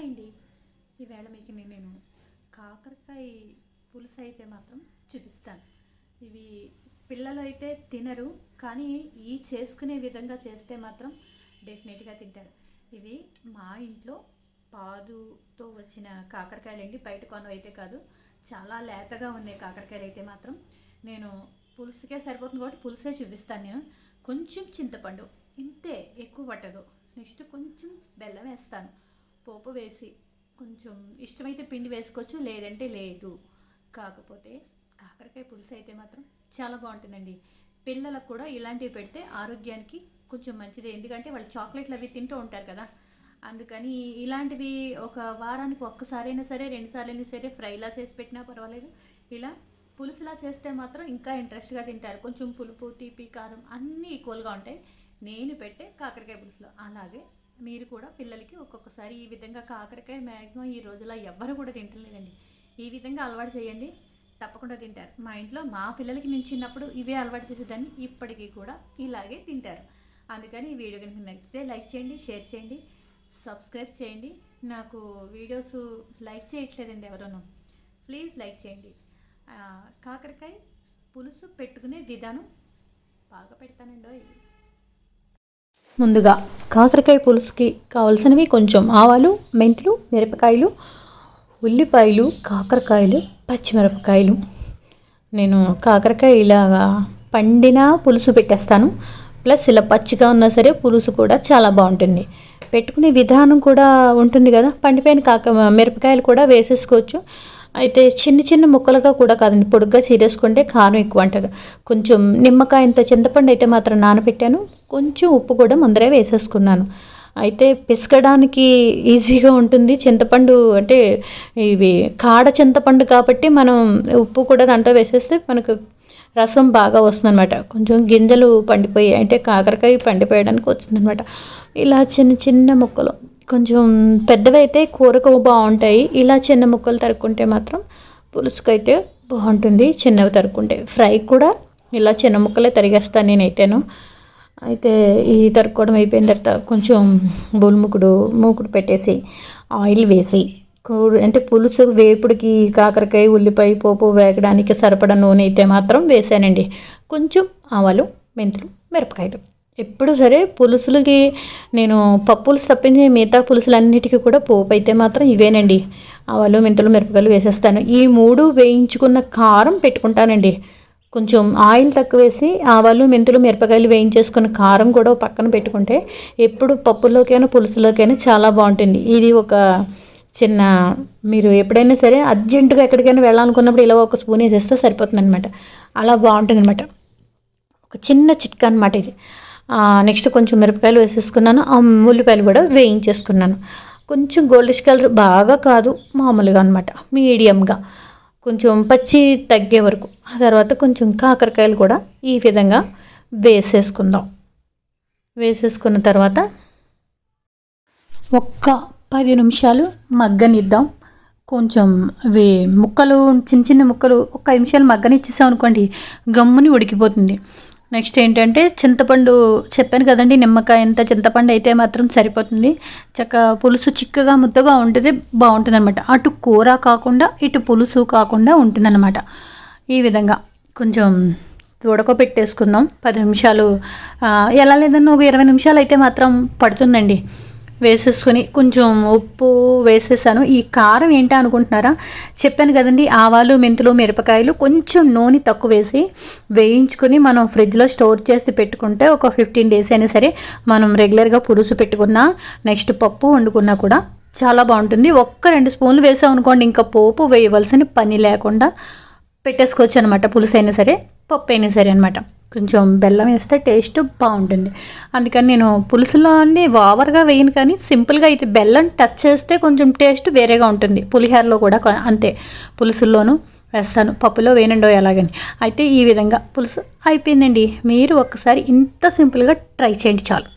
Hi అండి. ఈవేళ మీకు నేను కాకరకాయ పులుసు అయితే మాత్రం చూపిస్తాను. ఇవి పిల్లలు అయితే తినరు, కానీ ఈ చేసుకునే విధంగా చేస్తే మాత్రం డెఫినెట్గా తింటారు. ఇవి మా ఇంట్లో పాదుతో వచ్చిన కాకరకాయలు అండి, బయట కొనవి అయితే కాదు. చాలా లేతగా ఉన్నాయి కాకరకాయలు అయితే మాత్రం. నేను పులుసుకే సరిపోతుంది కాబట్టి పులుసే చూపిస్తాను. నేను కొంచెం చింతపండు, ఇంతే, ఎక్కువ పట్టదు. నెక్స్ట్ కొంచెం బెల్లం వేస్తాను, పోపు వేసి. కొంచెం ఇష్టమైతే పిండి వేసుకోవచ్చు, లేదంటే లేదు. కాకపోతే కాకరకాయ పులుసు అయితే మాత్రం చాలా బాగుంటుందండి. పిల్లలకు కూడా ఇలాంటివి పెడితే ఆరోగ్యానికి కొంచెం మంచిది. ఎందుకంటే వాళ్ళు చాక్లెట్లు అవి తింటూ ఉంటారు కదా, అందుకని ఇలాంటివి ఒక వారానికి ఒక్కసారైనా సరే, 2 సార్లైనా సరే ఫ్రైలా చేసి పెట్టినా పర్వాలేదు. ఇలా పులుసులా చేస్తే మాత్రం ఇంకా ఇంట్రెస్ట్గా తింటారు. కొంచెం పులుపు, తీపి, కారం అన్నీ ఈక్వల్గా ఉంటాయి నేను పెట్టే కాకరకాయ పులుసులో. అలాగే మీరు కూడా పిల్లలకి ఒక్కొక్కసారి ఈ విధంగా కాకరకాయ మ్యాక్సిమం ఈ రోజుల్లో ఎవ్వరు కూడా తింటలేదండి. ఈ విధంగా అలవాటు చేయండి, తప్పకుండా తింటారు. మా ఇంట్లో మా పిల్లలకి నేను చిన్నప్పుడు ఇవే అలవాటు చేసేదాన్ని, ఇప్పటికీ కూడా ఇలాగే తింటారు. అందుకని ఈ వీడియో కనుక నచ్చితే లైక్ చేయండి, షేర్ చేయండి, సబ్స్క్రైబ్ చేయండి. నాకు వీడియోస్ లైక్ చేయట్లేదండి ఎవరోనూ, ప్లీజ్ లైక్ చేయండి. కాకరకాయ పులుసు పెట్టుకునే విధానం బాగా పెడతానండి. ముందుగా కాకరకాయ పులుసుకి కావాల్సినవి కొంచెం ఆవాలు, మెంతులు, మిరపకాయలు, ఉల్లిపాయలు, కాకరకాయలు, పచ్చిమిరపకాయలు. నేను కాకరకాయ ఇలాగా పండిన పులుసు పెట్టేస్తాను. ప్లస్ ఇలా పచ్చిగా ఉన్నా సరే పులుసు కూడా చాలా బాగుంటుంది. పెట్టుకునే విధానం కూడా ఉంటుంది కదా. పండిపోయిన మిరపకాయలు కూడా వేసేసుకోవచ్చు. అయితే చిన్న చిన్న ముక్కలుగా కూడా కాదండి, పొడుగ్గా చీరేసుకుంటే కారం ఎక్కువ అంటారు. కొంచెం నిమ్మకాయ ఇంత చింతపండు అయితే మాత్రం నానబెట్టాను. కొంచెం ఉప్పు కూడా ముందరే వేసేసుకున్నాను. అయితే పిసకడానికి ఈజీగా ఉంటుంది. చింతపండు అంటే ఇవి కాడ చింతపండు కాబట్టి మనం ఉప్పు కూడా దాంట్లో వేసేస్తే మనకు రసం బాగా వస్తుందన్నమాట. కొంచెం గింజలు పండిపోయి అంటే కాకరకాయ పండిపోయడానికి వచ్చిందనమాట. ఇలా చిన్న చిన్న ముక్కలు, కొంచెం పెద్దవైతే కూరకు బాగుంటాయి. ఇలా చిన్న ముక్కలు తరుక్కుంటే మాత్రం పులుసుకైతే బాగుంటుంది. చిన్నవి తరుక్కుంటే ఫ్రై కూడా ఇలా చిన్న ముక్కలే తరిగేస్తాను నేనైతేను. అయితే ఈ తరుక్కోవడం అయిపోయిన తర్వాత కొంచెం మూకుడు పెట్టేసి ఆయిల్ వేసి, అంటే పులుసు వేపుడికి కాకరకాయ, ఉల్లిపాయ పోపు వేగడానికి సరిపడా నూనె అయితే మాత్రం వేసానండి. కొంచెం ఆవాలు, మెంతులు, మిరపకాయలు. ఎప్పుడు సరే పులుసులకి నేను పప్పులుసు తప్పించి మిగతా పులుసులన్నిటికీ కూడా పోపు అయితే మాత్రం ఇవేనండి. ఆవాలు, మెంతులు, మిరపకాయలు వేసేస్తాను. ఈ 3 వేయించుకున్న కారం పెట్టుకుంటానండి. కొంచెం ఆయిల్ తక్కువ వేసి ఆవాలు, మెంతులు, మిరపకాయలు వేయించేసుకున్న కారం కూడా పక్కన పెట్టుకుంటే ఎప్పుడు పప్పులోకైనా పులుసులోకైనా చాలా బాగుంటుంది. ఇది ఒక చిన్న, మీరు ఎప్పుడైనా సరే అర్జెంటుగా ఎక్కడికైనా వెళ్ళాలనుకున్నప్పుడు ఇలా ఒక స్పూన్ వేసేస్తే సరిపోతుంది అనమాట. అలా బాగుంటుంది అనమాట. ఒక చిన్న చిట్కా అనమాట ఇది. నెక్స్ట్ కొంచెం మిరపకాయలు వేసేసుకున్నాను. ఉల్లిపాయలు కూడా వేయించేసుకున్నాను. కొంచెం గోల్డిష్ కలర్, బాగా కాదు, మామూలుగా అనమాట, మీడియంగా, కొంచెం పచ్చి తగ్గే వరకు. ఆ తర్వాత కొంచెం కాకరకాయలు కూడా ఈ విధంగా వేసేసుకుందాం. వేసేసుకున్న తర్వాత ఒక్క 10 నిమిషాలు మగ్గనిద్దాం. కొంచెం ముక్కలు, చిన్న చిన్న ముక్కలు ఒక 5 నిమిషాలు మగ్గనిచ్చేసాం అనుకోండి, గమ్ముని ఉడికిపోతుంది. నెక్స్ట్ ఏంటంటే చింతపండు చెప్పాను కదండి, నిమ్మకాయ ఎంత చింతపండు అయితే మాత్రం సరిపోతుంది. పులుసు చిక్కగా ముద్దగా ఉంటుంది, బాగుంటుంది అనమాట. అటు కూర కాకుండా ఇటు పులుసు కాకుండా ఉంటుందన్నమాట. ఈ విధంగా కొంచెం ఉడకపెట్టేసుకుందాం 10 నిమిషాలు. ఎలా లేదన్నా ఒక 20 నిమిషాలు అయితే మాత్రం పడుతుందండి. వేసేసుకొని కొంచెం ఉప్పు వేసేసాను. ఈ కారం ఏంటో అనుకుంటున్నారా, చెప్పాను కదండి, ఆవాలు, మెంతులు, మిరపకాయలు కొంచెం నూనె తక్కువ వేసి వేయించుకొని మనం ఫ్రిడ్జ్లో స్టోర్ చేసి పెట్టుకుంటే ఒక 15 డేస్ అయినా సరే మనం రెగ్యులర్గా పులుసు పెట్టుకున్నా, నెక్స్ట్ పప్పు వండుకున్నా కూడా చాలా బాగుంటుంది. 1-2 స్పూన్లు వేసాం అనుకోండి, ఇంకా పోపు వేయవలసిన పని లేకుండా పెట్టేసుకోవచ్చు అనమాట. పులుసు అయినా సరే, పప్పు అయినా సరే అనమాట. కొంచెం బెల్లం వేస్తే టేస్ట్ బాగుంటుంది. అందుకని నేను పులుసులో అన్నీ ఓవర్గా వేయను, కానీ సింపుల్గా అయితే బెల్లం టచ్ చేస్తే కొంచెం టేస్ట్ వేరేగా ఉంటుంది. పులిహోరలో కూడా అంతే, పులుసుల్లోనూ వేస్తాను, పప్పులో వేయనండో ఎలాగని. అయితే ఈ విధంగా పులుసు అయిపోయిందండి. మీరు ఒక్కసారి ఇంత సింపుల్గా ట్రై చేయండి చాలు.